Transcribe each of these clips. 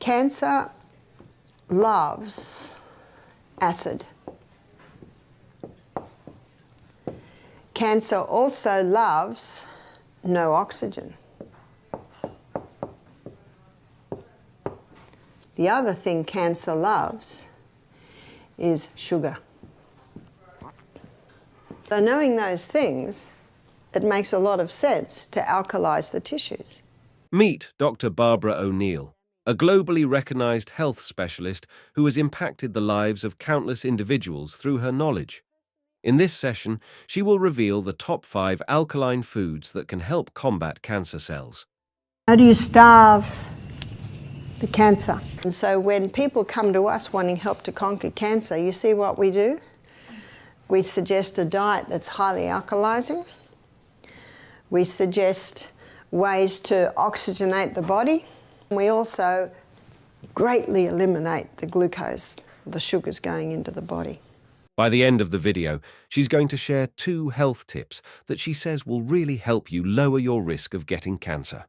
Cancer loves acid. Cancer also loves no oxygen. The other thing cancer loves is sugar. So knowing those things, it makes a lot of sense to alkalise the tissues. Meet Dr. Barbara O'Neill, a globally recognised health specialist who has impacted the lives of countless individuals through her knowledge. In this session, she will reveal the top 5 alkaline foods that can help combat cancer cells. How do you starve the cancer? And so when people come to us wanting help to conquer cancer, you see what we do? We suggest a diet that's highly alkalizing. We suggest ways to oxygenate the body. We also greatly eliminate the glucose, the sugars going into the body. By the end of the video, she's going to share 2 health tips that she says will really help you lower your risk of getting cancer.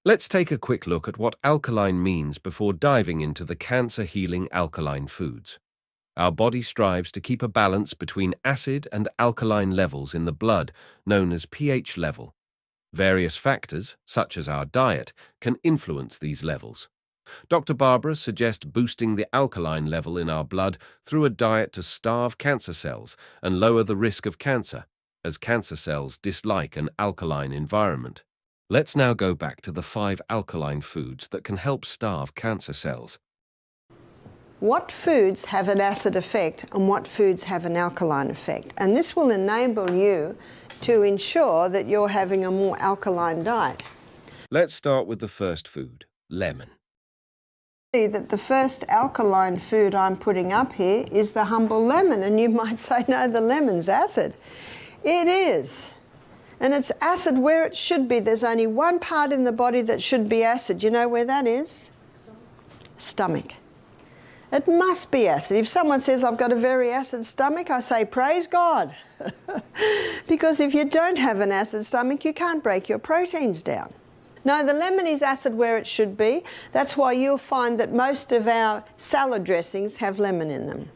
Let's take a quick look at what alkaline means before diving into the cancer-healing alkaline foods. Our body strives to keep a balance between acid and alkaline levels in the blood, known as pH level. Various factors, such as our diet, can influence these levels. Dr. Barbara suggests boosting the alkaline level in our blood through a diet to starve cancer cells and lower the risk of cancer, as cancer cells dislike an alkaline environment. Let's now go back to the 5 alkaline foods that can help starve cancer cells. What foods have an acid effect and what foods have an alkaline effect? And this will enable you to ensure that you're having a more alkaline diet. Let's start with the first food, lemon. See that the first alkaline food I'm putting up here is the humble lemon, and you might say, no, the lemon's acid. It is. And it's acid where it should be. There's only one part in the body that should be acid. You know where that is? Stomach. It must be acid. If someone says, I've got a very acid stomach, I say, praise God. Because if you don't have an acid stomach, you can't break your proteins down. No, the lemon is acid where it should be. That's why you'll find that most of our salad dressings have lemon in them.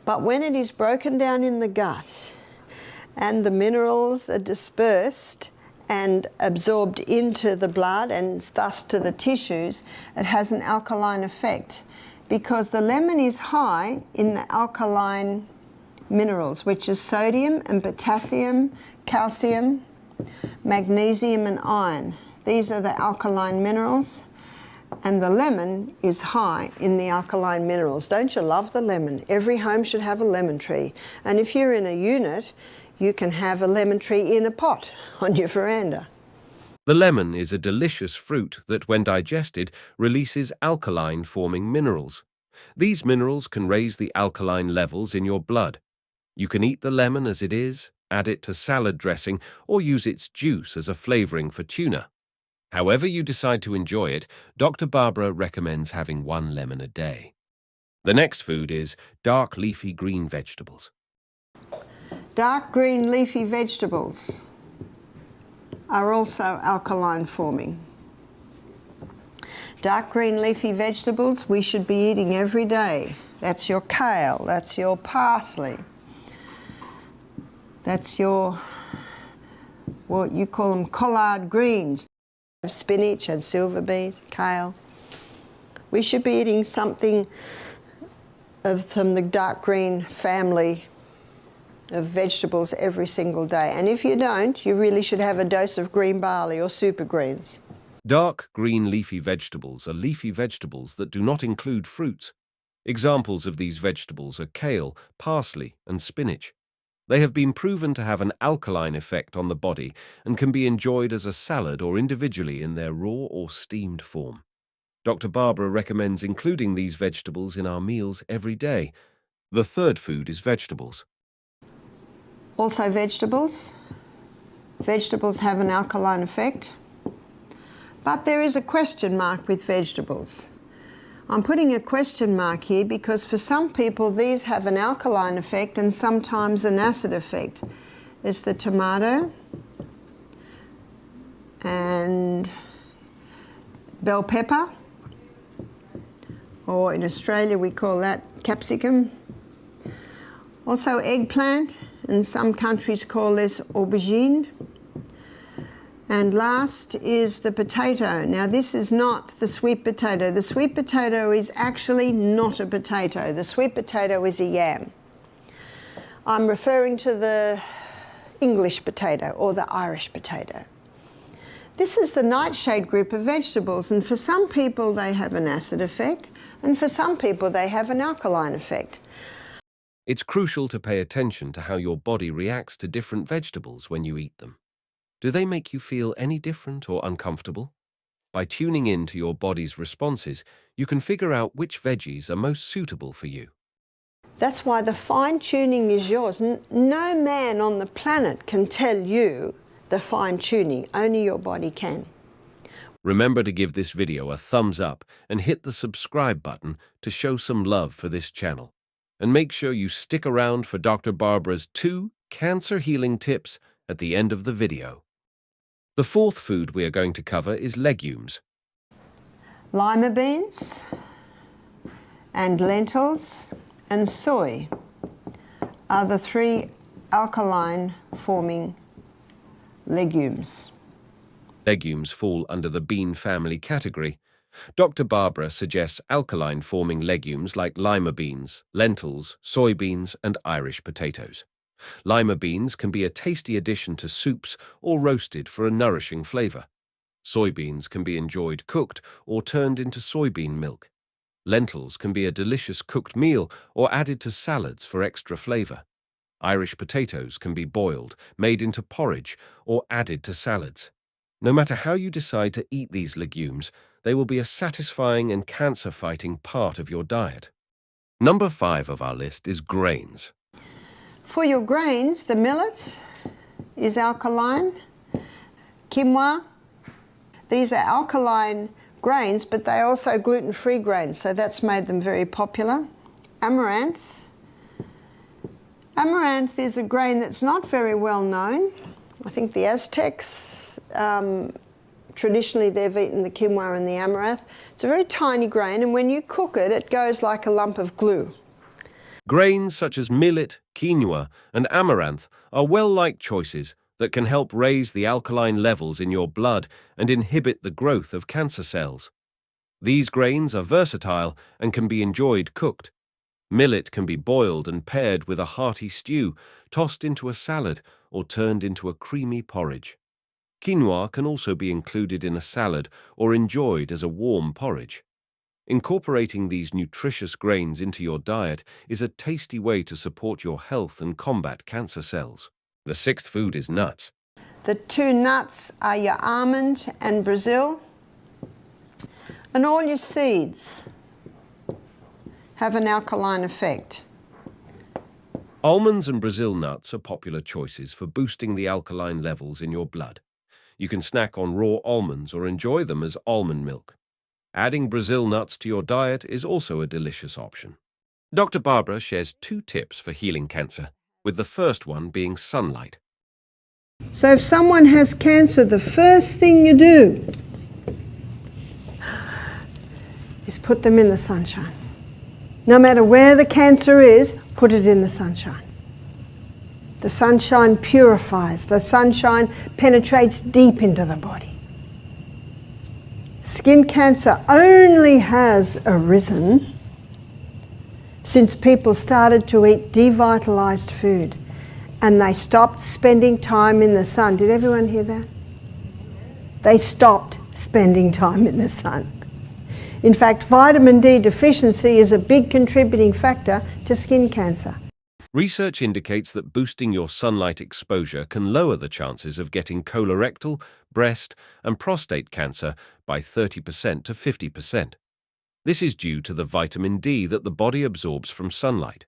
But when it is broken down in the gut and the minerals are dispersed and absorbed into the blood and thus to the tissues, it has an alkaline effect because the lemon is high in the alkaline minerals, which is sodium and potassium, calcium, magnesium and iron. These are the alkaline minerals, and the lemon is high in the alkaline minerals. Don't you love the lemon? Every home should have a lemon tree, and if you're in a unit, you can have a lemon tree in a pot on your veranda. The lemon is a delicious fruit that, when digested, releases alkaline-forming minerals. These minerals can raise the alkaline levels in your blood. You can eat the lemon as it is, add it to salad dressing, or use its juice as a flavoring for tuna. However you decide to enjoy it, Dr. Barbara recommends having 1 lemon a day. The next food is dark leafy green vegetables. Dark green leafy vegetables are also alkaline forming. Dark green leafy vegetables we should be eating every day. That's your kale, that's your parsley, that's your, what you call them, collard greens, spinach and silver beet, kale. We should be eating something from the dark green family of vegetables every single day. And if you don't, you really should have a dose of green barley or super greens. Dark green leafy vegetables are leafy vegetables that do not include fruits. Examples of these vegetables are kale, parsley, and spinach. They have been proven to have an alkaline effect on the body and can be enjoyed as a salad or individually in their raw or steamed form. Dr. Barbara recommends including these vegetables in our meals every day. The third food is vegetables. Also vegetables. Vegetables have an alkaline effect. But there is a question mark with vegetables. I'm putting a question mark here because for some people these have an alkaline effect and sometimes an acid effect. There's the tomato and bell pepper or in Australia we call that capsicum. Also eggplant, and some countries call this aubergine. And last is the potato. Now this is not the sweet potato. The sweet potato is actually not a potato. The sweet potato is a yam. I'm referring to the English potato or the Irish potato. This is the nightshade group of vegetables, and for some people they have an acid effect, and for some people they have an alkaline effect. It's crucial to pay attention to how your body reacts to different vegetables when you eat them. Do they make you feel any different or uncomfortable? By tuning in to your body's responses, you can figure out which veggies are most suitable for you. That's why the fine-tuning is yours. No man on the planet can tell you the fine-tuning, only your body can. Remember to give this video a thumbs up and hit the subscribe button to show some love for this channel. And make sure you stick around for Dr. Barbara's 2 cancer healing tips at the end of the video. The fourth food we are going to cover is legumes. Lima beans and lentils and soy are the 3 alkaline-forming legumes. Legumes fall under the bean family category. Dr. Barbara suggests alkaline-forming legumes like lima beans, lentils, soybeans, and Irish potatoes. Lima beans can be a tasty addition to soups or roasted for a nourishing flavor. Soybeans can be enjoyed cooked or turned into soybean milk. Lentils can be a delicious cooked meal or added to salads for extra flavor. Irish potatoes can be boiled, made into porridge, or added to salads. No matter how you decide to eat these legumes, they will be a satisfying and cancer-fighting part of your diet. Number 5 of our list is grains. For your grains, the millet is alkaline. Quinoa, these are alkaline grains, but they're also gluten-free grains, so that's made them very popular. Amaranth. Amaranth is a grain that's not very well known. I think the Aztecs, traditionally they've eaten the quinoa and the amaranth. It's a very tiny grain, and when you cook it, it goes like a lump of glue. Grains such as millet, quinoa, and amaranth are well-liked choices that can help raise the alkaline levels in your blood and inhibit the growth of cancer cells. These grains are versatile and can be enjoyed cooked. Millet can be boiled and paired with a hearty stew, tossed into a salad, or turned into a creamy porridge. Quinoa can also be included in a salad or enjoyed as a warm porridge. Incorporating these nutritious grains into your diet is a tasty way to support your health and combat cancer cells. The 6th food is nuts. The 2 nuts are your almond and Brazil, and all your seeds have an alkaline effect. Almonds and Brazil nuts are popular choices for boosting the alkaline levels in your blood. You can snack on raw almonds or enjoy them as almond milk. Adding Brazil nuts to your diet is also a delicious option. Dr. Barbara shares 2 tips for healing cancer, with the first one being sunlight. So if someone has cancer, the first thing you do is put them in the sunshine. No matter where the cancer is, put it in the sunshine. The sunshine purifies. The sunshine penetrates deep into the body. Skin cancer only has arisen since people started to eat devitalized food and they stopped spending time in the sun. Did everyone hear that? They stopped spending time in the sun. In fact, vitamin D deficiency is a big contributing factor to skin cancer. Research indicates that boosting your sunlight exposure can lower the chances of getting colorectal, breast, and prostate cancer by 30% to 50%. This is due to the vitamin D that the body absorbs from sunlight.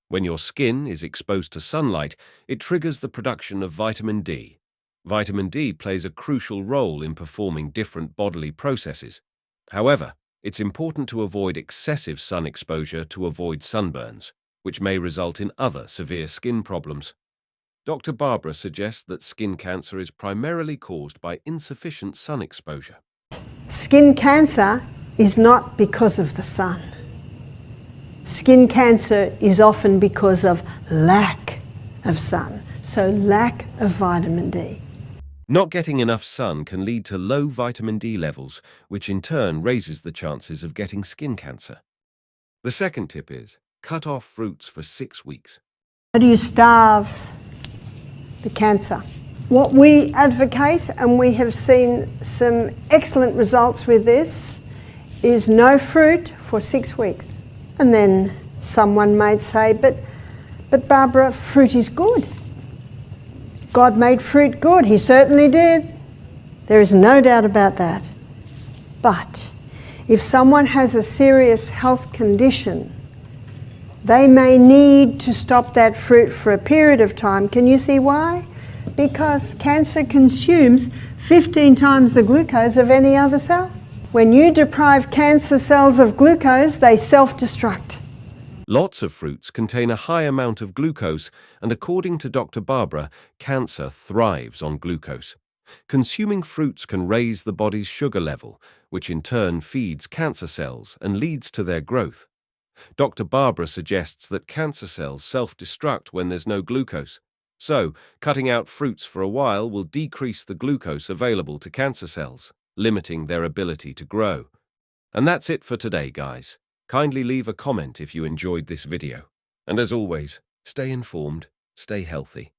When your skin is exposed to sunlight, it triggers the production of vitamin D. Vitamin D plays a crucial role in performing different bodily processes. However, it's important to avoid excessive sun exposure to avoid sunburns, which may result in other severe skin problems. Dr. Barbara suggests that skin cancer is primarily caused by insufficient sun exposure. Skin cancer is not because of the sun. Skin cancer is often because of lack of sun, so lack of vitamin D. Not getting enough sun can lead to low vitamin D levels, which in turn raises the chances of getting skin cancer. The second tip is cut off fruits for 6 weeks. How do you starve the cancer? What we advocate, and we have seen some excellent results with this, is no fruit for 6 weeks. And then someone might say, but Barbara, fruit is good. God made fruit good. He certainly did. There is no doubt about that. But if someone has a serious health condition, they may need to stop that fruit for a period of time. Can you see why? Because cancer consumes 15 times the glucose of any other cell. When you deprive cancer cells of glucose, they self-destruct. Lots of fruits contain a high amount of glucose, and according to Dr. Barbara, cancer thrives on glucose. Consuming fruits can raise the body's sugar level, which in turn feeds cancer cells and leads to their growth. Dr. Barbara suggests that cancer cells self-destruct when there's no glucose. So, cutting out fruits for a while will decrease the glucose available to cancer cells, limiting their ability to grow. And that's it for today, guys. Kindly leave a comment if you enjoyed this video. And as always, stay informed, stay healthy.